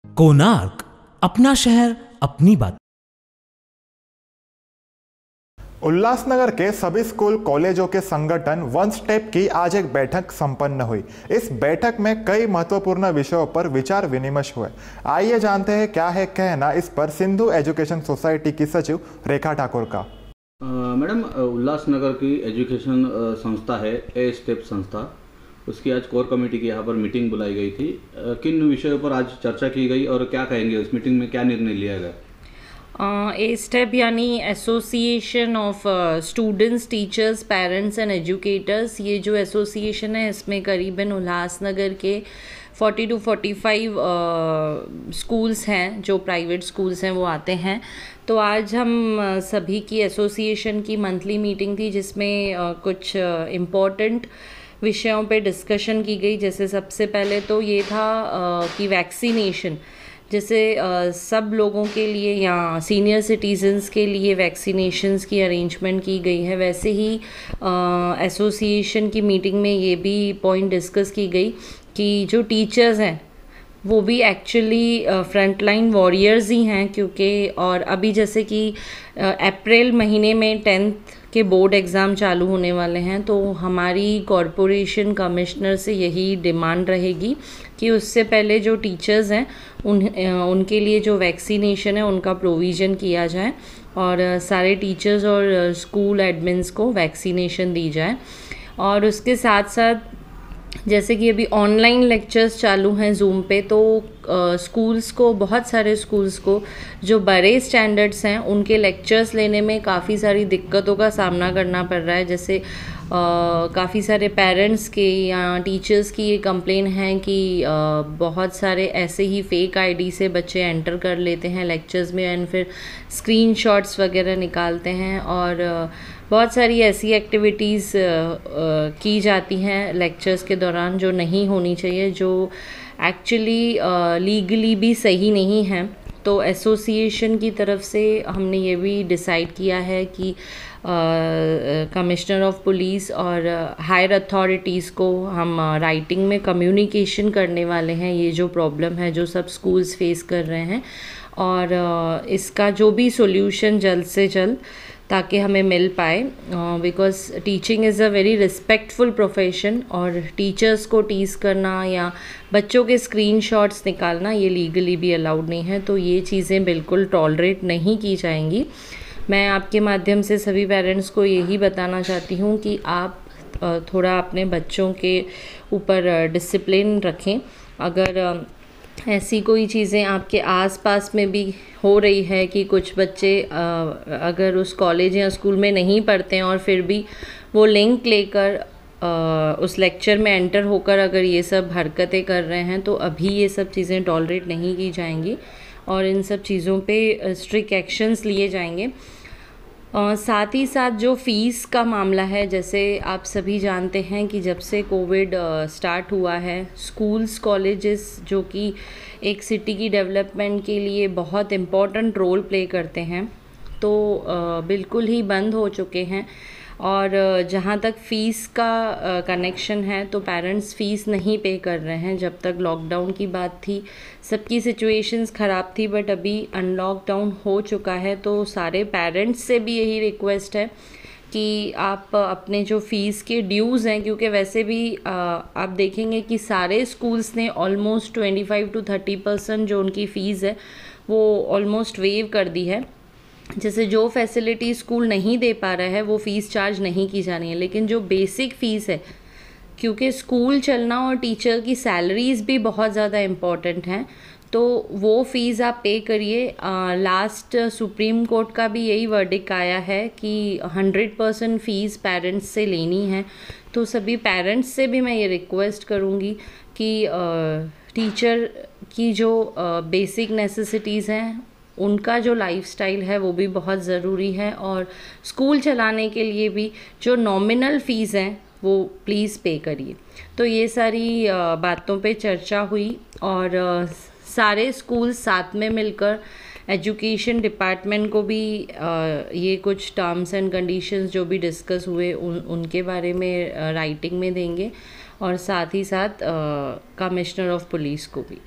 कोणार्क, अपना शहर अपनी बात। उल्लासनगर के सभी स्कूल कॉलेजों के संगठन वन स्टेप की आज एक बैठक संपन्न हुई। इस बैठक में कई महत्वपूर्ण विषयों पर विचार विनिमय हुए। आइए जानते हैं क्या है कहना इस पर सिंधु एजुकेशन सोसाइटी की सचिव रेखा ठाकुर का। मैडम, उल्लासनगर की एजुकेशन संस्था है ए स्टेप संस्था, उसकी आज कोर कमेटी की यहाँ पर मीटिंग बुलाई गई थी। किन विषयों पर आज चर्चा की गई और क्या कहेंगे, उस मीटिंग में क्या निर्णय लिया गया? ए स्टेप यानी association of students, teachers, parents and educators, ये जो एसोसिएशन है इसमें करीबन उल्लासनगर के 40 to 45 स्कूल्स हैं, जो प्राइवेट स्कूल्स हैं वो आते हैं। तो आज हम सभी की एसोसिएशन की मंथली मीटिंग थी जिसमें कुछ इम्पोर्टेंट विषयों पे डिस्कशन की गई। जैसे सबसे पहले तो ये था कि वैक्सीनेशन, जैसे सब लोगों के लिए या सीनियर सिटीजन्स के लिए वैक्सीनेशंस की अरेंजमेंट की गई है, वैसे ही एसोसिएशन की मीटिंग में ये भी पॉइंट डिस्कस की गई कि जो टीचर्स हैं वो भी एक्चुअली फ्रंटलाइन वॉरियर्स ही हैं, क्योंकि और अभी जैसे कि अप्रैल महीने में 10th के बोर्ड एग्ज़ाम चालू होने वाले हैं, तो हमारी कॉरपोरेशन कमिश्नर से यही डिमांड रहेगी कि उससे पहले जो टीचर्स हैं उनके लिए जो वैक्सीनेशन है उनका प्रोविज़न किया जाए और सारे टीचर्स और स्कूल एडमिन्स को वैक्सीनेशन दी जाए। और उसके साथ साथ जैसे कि अभी ऑनलाइन लेक्चर्स चालू हैं जूम पे, तो स्कूल्स को, बहुत सारे स्कूल्स को जो बड़े स्टैंडर्ड्स हैं उनके लेक्चर्स लेने में काफ़ी सारी दिक्कतों का सामना करना पड़ रहा है। जैसे काफ़ी सारे पेरेंट्स के या टीचर्स की ये कंप्लेन है कि बहुत सारे ऐसे ही फेक आईडी से बच्चे एंटर कर लेते हैं लेक्चर्स में एंड फिर स्क्रीनशॉट्स वगैरह निकालते हैं, और बहुत सारी ऐसी एक्टिविटीज़ की जाती हैं लेक्चर्स के दौरान जो नहीं होनी चाहिए, जो एक्चुअली लीगली भी सही नहीं है। तो एसोसिएशन की तरफ से हमने ये भी डिसाइड किया है कि कमिश्नर ऑफ पुलिस और हायर अथॉरिटीज़ को हम राइटिंग में कम्युनिकेशन करने वाले हैं, ये जो प्रॉब्लम है जो सब स्कूल्स फेस कर रहे हैं, और इसका जो भी सॉल्यूशन जल्द से जल्द ताकि हमें मिल पाए, because teaching is a very respectful profession, और टीचर्स को टीज़ करना या बच्चों के स्क्रीनशॉट्स निकालना ये लीगली भी अलाउड नहीं है। तो ये चीज़ें बिल्कुल टॉलरेट नहीं की जाएंगी। मैं आपके माध्यम से सभी पेरेंट्स को यही बताना चाहती हूँ कि आप थोड़ा अपने बच्चों के ऊपर डिसिप्लिन रखें। अगर ऐसी कोई चीज़ें आपके आसपास में भी हो रही है कि कुछ बच्चे अगर उस कॉलेज या स्कूल में नहीं पढ़ते हैं और फिर भी वो लिंक लेकर उस लेक्चर में एंटर होकर अगर ये सब हरकतें कर रहे हैं, तो अभी ये सब चीज़ें टॉलरेट नहीं की जाएंगी और इन सब चीज़ों पे स्ट्रिक्ट एक्शंस लिए जाएंगे। साथ ही साथ जो फ़ीस का मामला है, जैसे आप सभी जानते हैं कि जब से कोविड स्टार्ट हुआ है, स्कूल्स, कॉलेजेस जो कि एक सिटी की डेवलपमेंट के लिए बहुत इम्पॉर्टेंट रोल प्ले करते हैं, तो बिल्कुल ही बंद हो चुके हैं। और जहाँ तक फ़ीस का कनेक्शन है, तो पेरेंट्स फ़ीस नहीं पे कर रहे हैं। जब तक लॉकडाउन की बात थी सबकी सिचुएशंस ख़राब थी, बट अभी अनलॉकडाउन हो चुका है, तो सारे पेरेंट्स से भी यही रिक्वेस्ट है कि आप अपने जो फ़ीस के ड्यूज़ हैं, क्योंकि वैसे भी आप देखेंगे कि सारे स्कूल्स ने ऑलमोस्ट 25 to 30% जो उनकी फ़ीस है वो ऑलमोस्ट वेव कर दी है। जैसे जो फैसिलिटी स्कूल नहीं दे पा रहा है वो फ़ीस चार्ज नहीं की जानी है, लेकिन जो बेसिक फ़ीस है, क्योंकि स्कूल चलना और टीचर की सैलरीज़ भी बहुत ज़्यादा इम्पॉर्टेंट हैं, तो वो फ़ीस आप पे करिए। लास्ट सुप्रीम कोर्ट का भी यही वर्डिक्ट आया है कि 100% फ़ीस पेरेंट्स से लेनी है। तो सभी पेरेंट्स से भी मैं ये रिक्वेस्ट करूँगी कि टीचर की जो बेसिक नेसेसिटीज़ हैं उनका जो लाइफस्टाइल है वो भी बहुत ज़रूरी है, और स्कूल चलाने के लिए भी जो नॉमिनल फ़ीस हैं वो प्लीज़ पे करिए। तो ये सारी बातों पे चर्चा हुई और सारे स्कूल साथ में मिलकर एजुकेशन डिपार्टमेंट को भी ये कुछ टर्म्स एंड कंडीशंस जो भी डिस्कस हुए उनके बारे में राइटिंग में देंगे, और साथ ही साथ कमिश्नर ऑफ पुलिस को भी।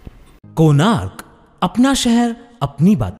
कोणार्क, अपना शहर अपनी बात।